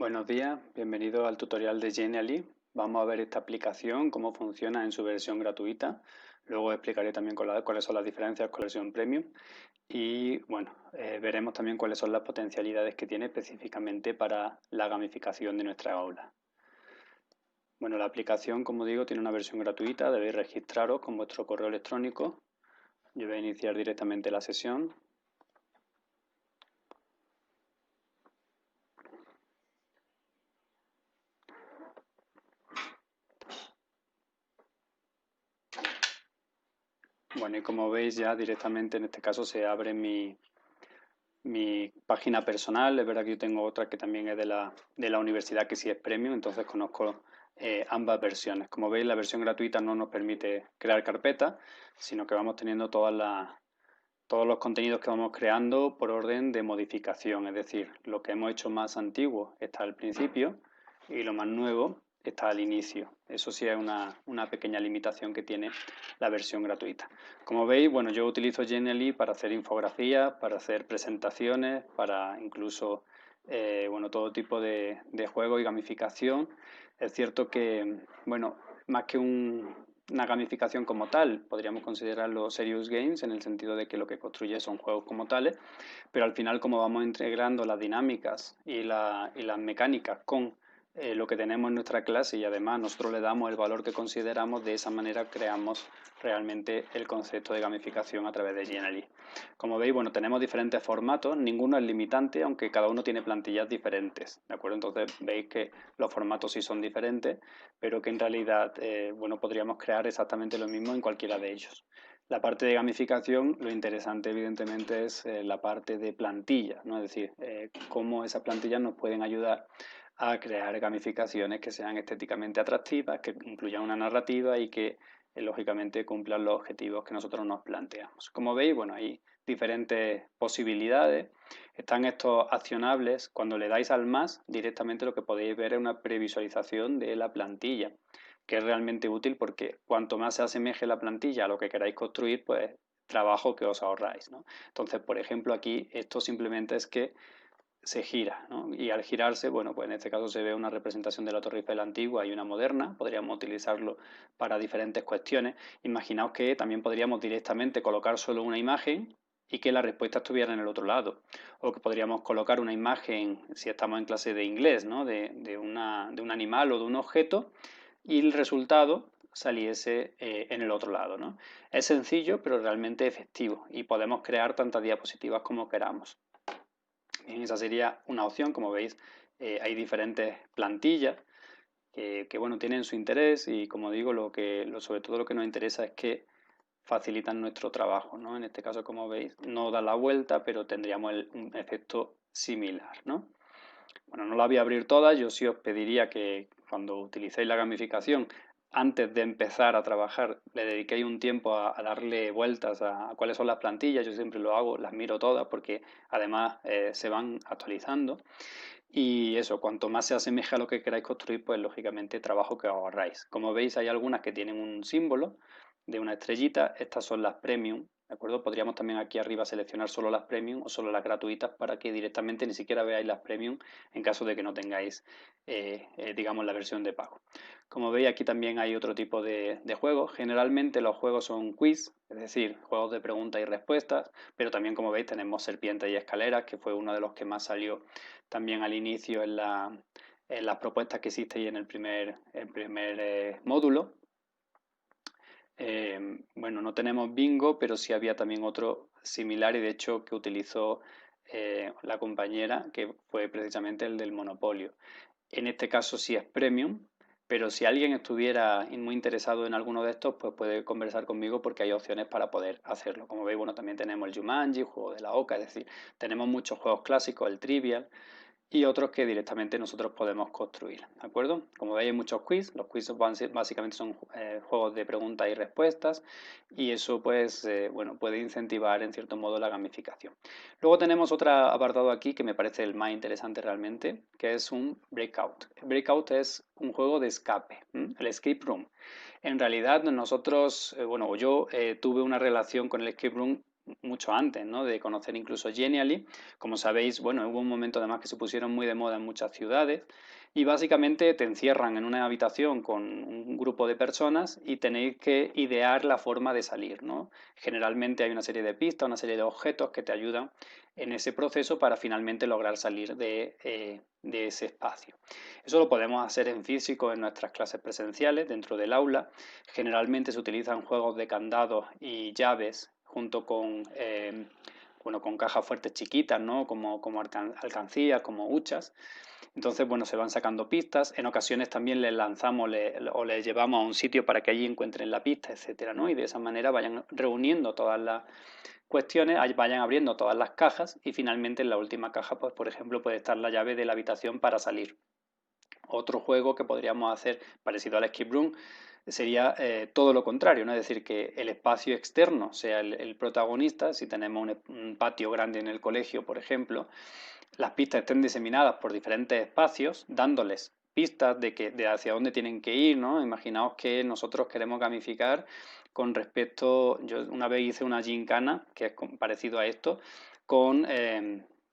Buenos días, bienvenido al tutorial de Genially. Vamos a ver esta aplicación, cómo funciona en su versión gratuita. Luego explicaré también cuáles son las diferencias con la versión premium. Y bueno, veremos también cuáles son las potencialidades que tiene específicamente para la gamificación de nuestra aula. Bueno, la aplicación, como digo, tiene una versión gratuita. Debéis registraros con vuestro correo electrónico. Yo voy a iniciar directamente la sesión. Bueno, y como veis ya directamente en este caso se abre mi página personal. Es verdad que yo tengo otra que también es de la universidad, que sí es premium, entonces conozco ambas versiones. Como veis, la versión gratuita no nos permite crear carpetas, sino que vamos teniendo todos los contenidos que vamos creando por orden de modificación. Es decir, lo que hemos hecho más antiguo está al principio y lo más nuevo está al inicio. Eso sí es una pequeña limitación que tiene la versión gratuita. Como veis, bueno, yo utilizo Genially para hacer infografías, para hacer presentaciones, para incluso bueno, todo tipo de juego y gamificación. Es cierto que, bueno, más que una gamificación como tal, podríamos considerarlo serious games en el sentido de que lo que construye son juegos como tales, pero al final como vamos integrando las dinámicas y las mecánicas con lo que tenemos en nuestra clase y además nosotros le damos el valor que consideramos, de esa manera creamos realmente el concepto de gamificación a través de Genially. Como veis, bueno, tenemos diferentes formatos, ninguno es limitante, aunque cada uno tiene plantillas diferentes, ¿de acuerdo? Entonces veis que los formatos sí son diferentes, pero que en realidad, bueno, podríamos crear exactamente lo mismo en cualquiera de ellos. La parte de gamificación, lo interesante evidentemente es la parte de plantillas, ¿no? Es decir, cómo esas plantillas nos pueden ayudar a crear gamificaciones que sean estéticamente atractivas, que incluyan una narrativa y que lógicamente cumplan los objetivos que nosotros nos planteamos. Como veis, bueno, hay diferentes posibilidades. Están estos accionables. Cuando le dais al más, directamente lo que podéis ver es una previsualización de la plantilla, que es realmente útil porque cuanto más se asemeje la plantilla a lo que queráis construir, pues trabajo que os ahorráis, ¿no? Entonces, por ejemplo, aquí esto simplemente es que se gira, ¿no? Y al girarse, bueno, pues en este caso se ve una representación de la Torre Eiffel antigua y una moderna. Podríamos utilizarlo para diferentes cuestiones. Imaginaos que también podríamos directamente colocar solo una imagen y que la respuesta estuviera en el otro lado. O que podríamos colocar una imagen, si estamos en clase de inglés, ¿no? de un animal o de un objeto, y el resultado saliese en el otro lado, ¿no? Es sencillo, pero realmente efectivo, y podemos crear tantas diapositivas como queramos. Bien, esa sería una opción. Como veis, hay diferentes plantillas que, bueno, tienen su interés, y como digo, sobre todo lo que nos interesa es que facilitan nuestro trabajo, ¿no? En este caso, como veis, no da la vuelta, pero tendríamos un efecto similar, ¿no? Bueno, no la voy a abrir todas. Yo sí os pediría que cuando utilicéis la gamificación, antes de empezar a trabajar, le dediquéis un tiempo a darle vueltas a cuáles son las plantillas. Yo siempre lo hago, las miro todas porque además se van actualizando. Y eso, cuanto más se asemeja a lo que queráis construir, pues lógicamente trabajo que ahorráis. Como veis, hay algunas que tienen un símbolo de una estrellita. Estas son las premium, ¿de acuerdo? Podríamos también aquí arriba seleccionar solo las premium o solo las gratuitas, para que directamente ni siquiera veáis las premium en caso de que no tengáis, digamos, la versión de pago. Como veis, aquí también hay otro tipo de juegos. Generalmente los juegos son quiz, es decir, juegos de preguntas y respuestas, pero también, como veis, tenemos serpientes y escaleras, que fue uno de los que más salió también al inicio en las propuestas que existe y en el primer módulo. Bueno, no tenemos bingo, pero sí había también otro similar, y de hecho que utilizó la compañera, que fue precisamente el del monopolio. En este caso sí es premium, pero si alguien estuviera muy interesado en alguno de estos, pues puede conversar conmigo porque hay opciones para poder hacerlo. Como veis, bueno, también tenemos el Jumanji, juego de la Oca, es decir, tenemos muchos juegos clásicos, el Trivial, y otros que directamente nosotros podemos construir, ¿de acuerdo? Como veis, hay muchos quiz. Los quiz básicamente son juegos de preguntas y respuestas, y eso, pues, bueno, puede incentivar en cierto modo la gamificación. Luego tenemos otro apartado aquí que me parece el más interesante realmente, que es un breakout. El breakout es un juego de escape, el escape room. En realidad nosotros, bueno, yo tuve una relación con el escape room mucho antes, ¿no? De conocer incluso Genially. Como sabéis, bueno, hubo un momento además que se pusieron muy de moda en muchas ciudades y básicamente te encierran en una habitación con un grupo de personas y tenéis que idear la forma de salir, ¿no? Generalmente hay una serie de pistas, una serie de objetos que te ayudan en ese proceso para finalmente lograr salir de ese espacio. Eso lo podemos hacer en físico en nuestras clases presenciales dentro del aula. Generalmente se utilizan juegos de candados y llaves junto con, bueno, con cajas fuertes chiquitas, ¿no? Como alcancías, como huchas. Entonces, bueno, se van sacando pistas. En ocasiones también les lanzamos o les llevamos a un sitio para que allí encuentren la pista, etcétera, ¿no? Y de esa manera vayan reuniendo todas las cuestiones, vayan abriendo todas las cajas y finalmente en la última caja, pues, por ejemplo, puede estar la llave de la habitación para salir. Otro juego que podríamos hacer parecido al escape room sería todo lo contrario, ¿no? Es decir, que el espacio externo sea el protagonista. Si tenemos un patio grande en el colegio, por ejemplo, las pistas estén diseminadas por diferentes espacios, dándoles pistas de hacia dónde tienen que ir, ¿no? Imaginaos que nosotros queremos gamificar con respecto, yo una vez hice una gincana, que es parecido a esto, con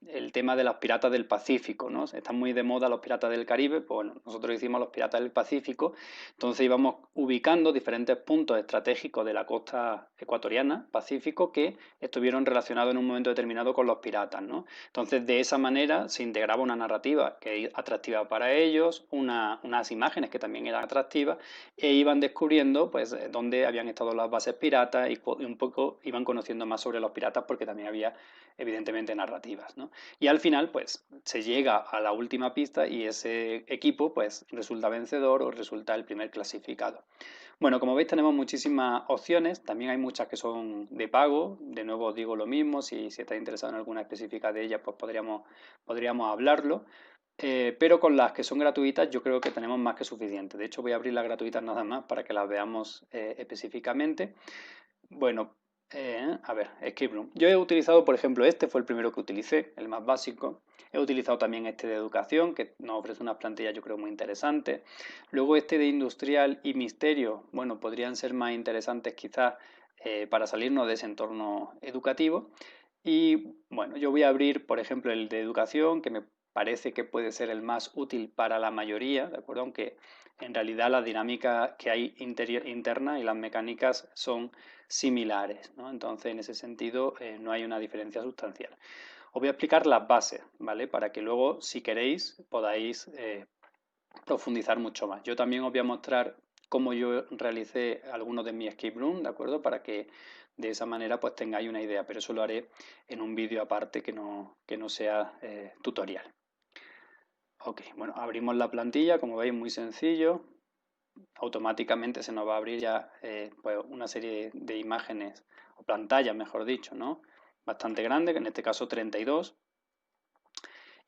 el tema de los piratas del Pacífico, ¿no? Están muy de moda los piratas del Caribe, pues bueno, nosotros hicimos los piratas del Pacífico, entonces íbamos ubicando diferentes puntos estratégicos de la costa ecuatoriana, Pacífico, que estuvieron relacionados en un momento determinado con los piratas, ¿no? Entonces, de esa manera se integraba una narrativa que es atractiva para ellos, unas imágenes que también eran atractivas, e iban descubriendo pues dónde habían estado las bases piratas y un poco iban conociendo más sobre los piratas porque también había evidentemente narrativas, ¿no? Y al final pues se llega a la última pista y ese equipo pues resulta vencedor o resulta el primer clasificado. Bueno, como veis tenemos muchísimas opciones, también hay muchas que son de pago, de nuevo os digo lo mismo, si estáis interesado en alguna específica de ellas pues podríamos hablarlo, pero con las que son gratuitas yo creo que tenemos más que suficiente. De hecho voy a abrir las gratuitas nada más para que las veamos específicamente. Bueno, a ver, Escape Room. Yo he utilizado, por ejemplo, este fue el primero que utilicé, el más básico. He utilizado también este de educación, que nos ofrece unas plantillas yo creo muy interesantes. Luego este de industrial y misterio, bueno, podrían ser más interesantes quizás para salirnos de ese entorno educativo. Y bueno, yo voy a abrir, por ejemplo, el de educación, que me parece que puede ser el más útil para la mayoría, ¿de acuerdo? Aunque en realidad la dinámica que hay interna y las mecánicas son similares, ¿no? Entonces, en ese sentido, no hay una diferencia sustancial. Os voy a explicar las bases, ¿vale? Para que luego, si queréis, podáis profundizar mucho más. Yo también os voy a mostrar cómo yo realicé algunos de mis escape room, ¿de acuerdo? Para que de esa manera pues tengáis una idea, pero eso lo haré en un vídeo aparte que no sea tutorial. Ok, bueno, abrimos la plantilla, como veis, muy sencillo. Automáticamente se nos va a abrir ya pues una serie de imágenes, o pantallas, mejor dicho, ¿no? Bastante grande, que en este caso 32.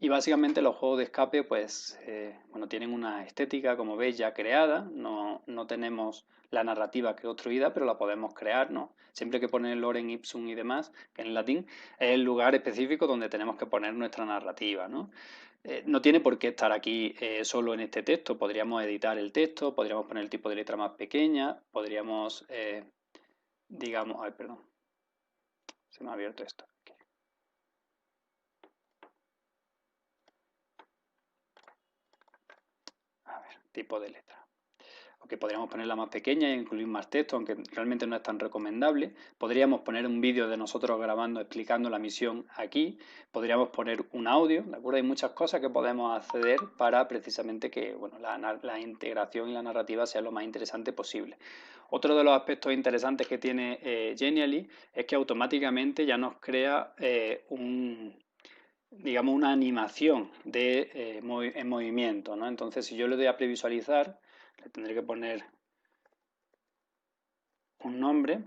Y básicamente los juegos de escape, pues, bueno, tienen una estética, como veis, ya creada. No tenemos la narrativa construida, pero la podemos crear, ¿no? Siempre que pone el lorem ipsum y demás, que en latín, es el lugar específico donde tenemos que poner nuestra narrativa, ¿no? No tiene por qué estar aquí solo en este texto. Podríamos editar el texto, podríamos poner el tipo de letra más pequeña, podríamos, digamos, ay, perdón, se me ha abierto esto. A ver, tipo de letra. Ok, podríamos ponerla más pequeña e incluir más texto, aunque realmente no es tan recomendable. Podríamos poner un vídeo de nosotros grabando explicando la misión aquí. Podríamos poner un audio, ¿de acuerdo? Hay muchas cosas que podemos acceder para precisamente que bueno, la integración y la narrativa sea lo más interesante posible. Otro de los aspectos interesantes que tiene Genially es que automáticamente ya nos crea digamos, una animación en movimiento, ¿no? Entonces, si yo le doy a previsualizar, le tendré que poner un nombre,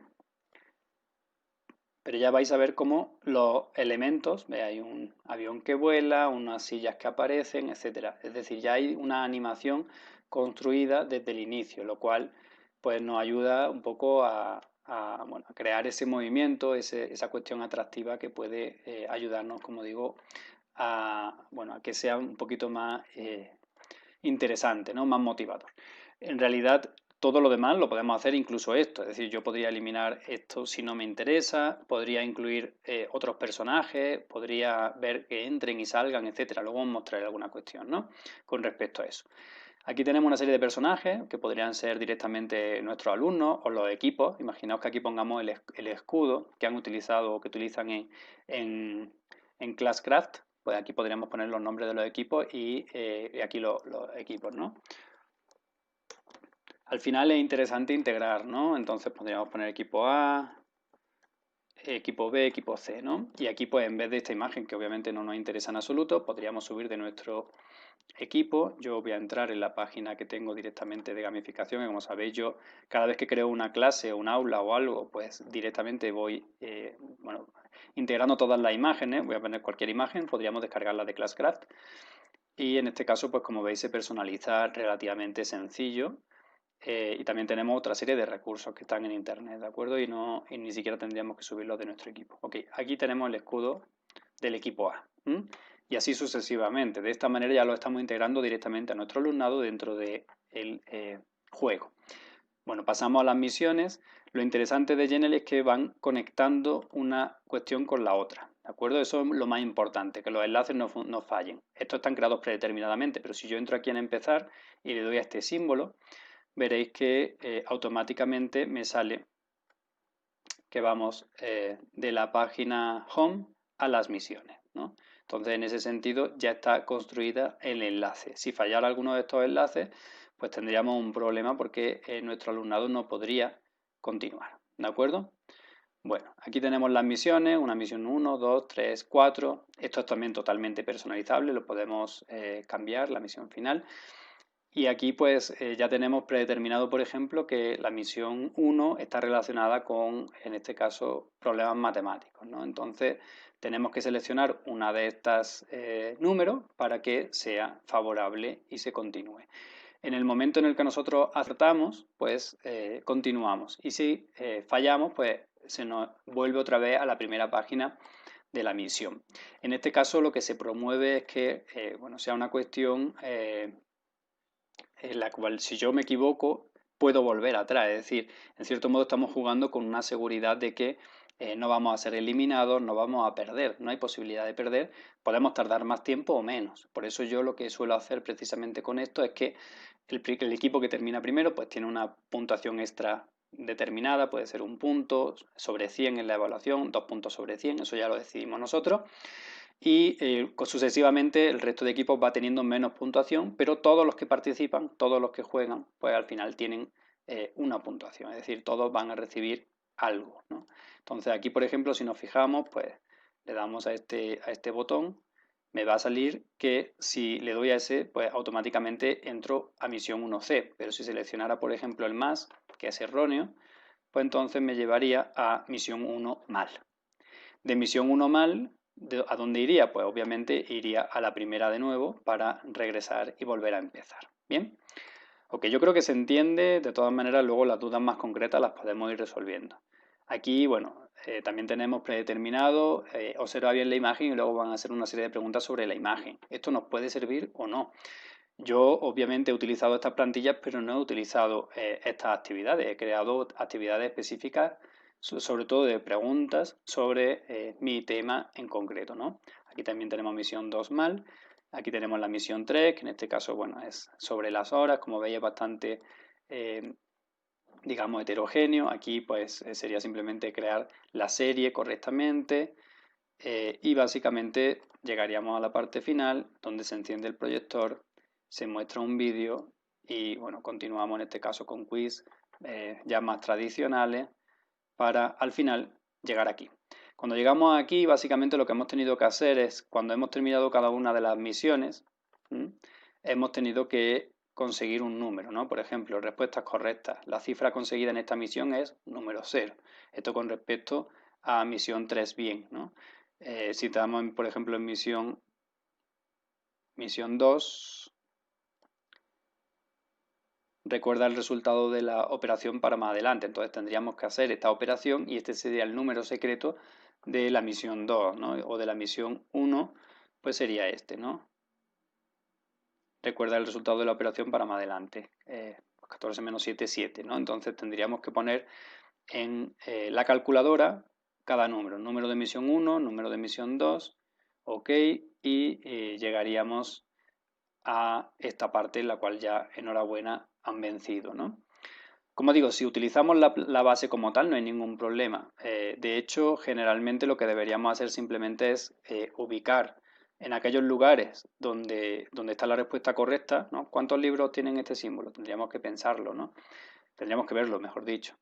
pero ya vais a ver cómo los elementos, hay un avión que vuela, unas sillas que aparecen, etcétera. Es decir, ya hay una animación construida desde el inicio, lo cual pues nos ayuda un poco bueno, a crear ese movimiento, esa cuestión atractiva que puede ayudarnos, como digo, bueno, a que sea un poquito más interesante, ¿no? Más motivador. En realidad, Todo lo demás lo podemos hacer, incluso esto, es decir, yo podría eliminar esto si no me interesa, podría incluir otros personajes, podría ver que entren y salgan, etcétera. Luego os mostraré alguna cuestión, ¿no?, con respecto a eso. Aquí tenemos una serie de personajes que podrían ser directamente nuestros alumnos o los equipos. Imaginaos que aquí pongamos el escudo que han utilizado o que utilizan en Classcraft. Pues aquí podríamos poner los nombres de los equipos y aquí los equipos, ¿no? Al final es interesante integrar, ¿no? Entonces podríamos poner equipo A, equipo B, equipo C, ¿no? Y aquí pues en vez de esta imagen que obviamente no nos interesa en absoluto, podríamos subir de nuestro equipo. Yo voy a entrar en la página que tengo directamente de gamificación y como sabéis yo cada vez que creo una clase, un aula o algo, pues directamente voy bueno, integrando todas las imágenes. Voy a poner cualquier imagen, podríamos descargarla de Classcraft y en este caso pues como veis se personaliza relativamente sencillo. Y también tenemos otra serie de recursos que están en internet, ¿de acuerdo? Y ni siquiera tendríamos que subirlos de nuestro equipo. Ok, aquí tenemos el escudo del equipo A. Y así sucesivamente. De esta manera ya lo estamos integrando directamente a nuestro alumnado dentro del juego. Bueno, pasamos a las misiones. Lo interesante de Genial es que van conectando una cuestión con la otra, ¿de acuerdo? Eso es lo más importante, que los enlaces no fallen. Estos están creados predeterminadamente, pero si yo entro aquí en empezar y le doy a este símbolo, veréis que automáticamente me sale que vamos de la página home a las misiones, ¿no? Entonces, en ese sentido, ya está construida el enlace. Si fallara alguno de estos enlaces, pues tendríamos un problema porque nuestro alumnado no podría continuar, ¿de acuerdo? Bueno, aquí tenemos las misiones, una misión 1, 2, 3, 4. Esto es también totalmente personalizable, lo podemos cambiar, la misión final. Y aquí pues ya tenemos predeterminado, por ejemplo, que la misión 1 está relacionada con, en este caso, problemas matemáticos, ¿no? Entonces tenemos que seleccionar una de estas números para que sea favorable y se continúe. En el momento en el que nosotros acertamos, pues continuamos. Y si fallamos, pues se nos vuelve otra vez a la primera página de la misión. En este caso lo que se promueve es que bueno, sea una cuestión en la cual si yo me equivoco puedo volver atrás, es decir, en cierto modo estamos jugando con una seguridad de que no vamos a ser eliminados, no vamos a perder, no hay posibilidad de perder, podemos tardar más tiempo o menos. Por eso yo lo que suelo hacer precisamente con esto es que el equipo que termina primero pues tiene una puntuación extra determinada, puede ser 1 punto sobre 100 en la evaluación, 2 puntos sobre 100, eso ya lo decidimos nosotros. Y sucesivamente el resto de equipos va teniendo menos puntuación, pero todos los que participan, todos los que juegan, pues al final tienen una puntuación, es decir, todos van a recibir algo, ¿no? Entonces aquí, por ejemplo, si nos fijamos, pues le damos a este botón, me va a salir que si le doy a ese, pues automáticamente entro a misión 1C, pero si seleccionara, por ejemplo, el más, que es erróneo, pues entonces me llevaría a misión 1 mal. De misión 1 mal, ¿a dónde iría? Pues obviamente iría a la primera de nuevo para regresar y volver a empezar. ¿Bien? Ok, yo creo que se entiende, de todas maneras luego las dudas más concretas las podemos ir resolviendo. Aquí, bueno, también tenemos predeterminado, observa bien la imagen y luego van a hacer una serie de preguntas sobre la imagen. ¿Esto nos puede servir o no? Yo obviamente he utilizado estas plantillas, pero no he utilizado estas actividades. He creado actividades específicas, sobre todo de preguntas sobre mi tema en concreto, ¿no? Aquí también tenemos misión 2 mal. Aquí tenemos la misión 3, que en este caso, bueno, es sobre las horas. Como veis, es bastante, digamos, heterogéneo. Aquí, pues, sería simplemente crear la serie correctamente. Y básicamente llegaríamos a la parte final, donde se enciende el proyector, se muestra un vídeo y bueno, continuamos en este caso con quiz ya más tradicionales para al final llegar aquí. Cuando llegamos aquí, básicamente lo que hemos tenido que hacer es, cuando hemos terminado cada una de las misiones, hemos tenido que conseguir un número, ¿no? Por ejemplo, respuestas correctas. La cifra conseguida en esta misión es número 0. Esto con respecto a misión 3 bien, ¿no? Si estamos, por ejemplo, en misión 2, recuerda el resultado de la operación para más adelante. Entonces tendríamos que hacer esta operación y este sería el número secreto de la misión 2, ¿no? O de la misión 1, pues sería este, ¿no? Recuerda el resultado de la operación para más adelante. 14 menos 7, 7, ¿no? Entonces tendríamos que poner en la calculadora cada número de emisión 1, número de emisión 2, ok, y llegaríamos a esta parte en la cual ya, enhorabuena, han vencido, ¿no? Como digo, si utilizamos la base como tal no hay ningún problema. De hecho, generalmente lo que deberíamos hacer simplemente es ubicar en aquellos lugares donde está la respuesta correcta, ¿no? ¿Cuántos libros tienen este símbolo? Tendríamos que pensarlo, ¿no? Tendríamos que verlo, mejor dicho.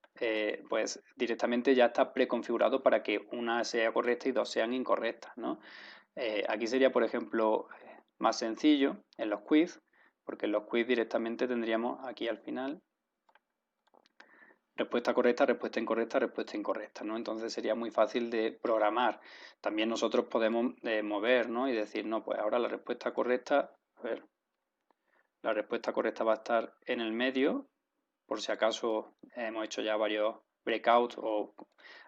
Pues directamente ya está preconfigurado para que una sea correcta y dos sean incorrectas, ¿no? Aquí sería, por ejemplo, más sencillo en los quiz, porque en los quiz directamente tendríamos aquí al final respuesta correcta, respuesta incorrecta, respuesta incorrecta, ¿no? Entonces sería muy fácil de programar. También nosotros podemos mover, ¿no? Y decir, no, pues ahora la respuesta correcta, a ver, la respuesta correcta va a estar en el medio, por si acaso hemos hecho ya varios breakouts o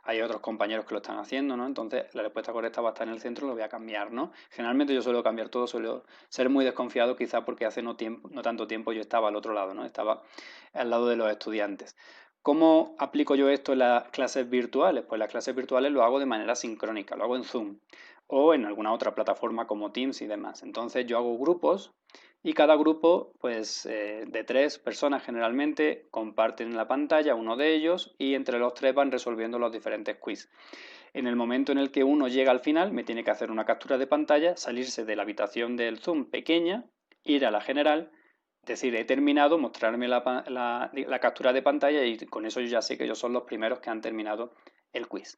hay otros compañeros que lo están haciendo, ¿no? Entonces la respuesta correcta va a estar en el centro, lo voy a cambiar, ¿no? Generalmente yo suelo cambiar todo, suelo ser muy desconfiado quizá porque hace no tanto tiempo yo estaba al otro lado, ¿no? Estaba al lado de los estudiantes. ¿Cómo aplico yo esto en las clases virtuales? Pues las clases virtuales lo hago de manera sincrónica, lo hago en Zoom o en alguna otra plataforma como Teams y demás. Entonces yo hago grupos y cada grupo, pues de 3 personas generalmente, comparten la pantalla, uno de ellos, y entre los 3 van resolviendo los diferentes quiz. En el momento en el que uno llega al final, me tiene que hacer una captura de pantalla, salirse de la habitación del Zoom pequeña, ir a la general, decir he terminado, mostrarme la captura de pantalla y con eso yo ya sé que ellos son los primeros que han terminado el quiz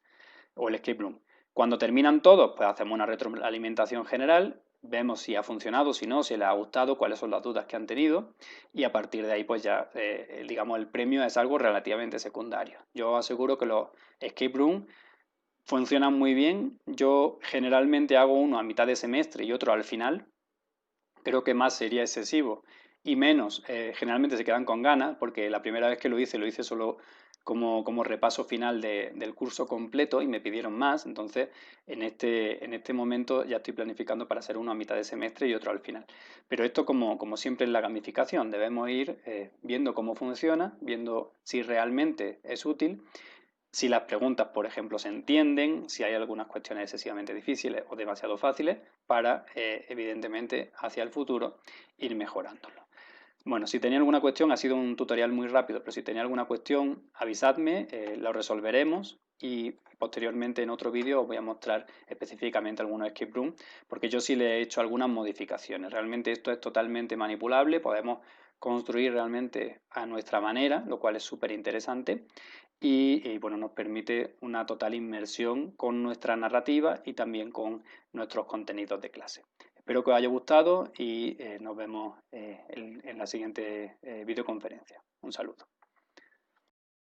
o el escape room. Cuando terminan todos, pues hacemos una retroalimentación general, vemos si ha funcionado, si no, si les ha gustado, cuáles son las dudas que han tenido y a partir de ahí pues ya, digamos, el premio es algo relativamente secundario. Yo os aseguro que los escape room funcionan muy bien. Yo generalmente hago uno a mitad de semestre y otro al final. Creo que más sería excesivo y menos, generalmente se quedan con ganas, porque la primera vez que lo hice solo como repaso final del curso completo y me pidieron más, entonces en este momento ya estoy planificando para hacer uno a mitad de semestre y otro al final. Pero esto como siempre en la gamificación, debemos ir viendo cómo funciona, viendo si realmente es útil, si las preguntas, por ejemplo, se entienden, si hay algunas cuestiones excesivamente difíciles o demasiado fáciles, para, evidentemente, hacia el futuro ir mejorándolo. Bueno, si tenía alguna cuestión, ha sido un tutorial muy rápido, pero si tenía alguna cuestión, avisadme, lo resolveremos y posteriormente en otro vídeo os voy a mostrar específicamente algunos escape room, porque yo sí le he hecho algunas modificaciones. Realmente esto es totalmente manipulable, podemos construir realmente a nuestra manera, lo cual es súper interesante y, bueno, nos permite una total inmersión con nuestra narrativa y también con nuestros contenidos de clase. Espero que os haya gustado y nos vemos en la siguiente videoconferencia. Un saludo.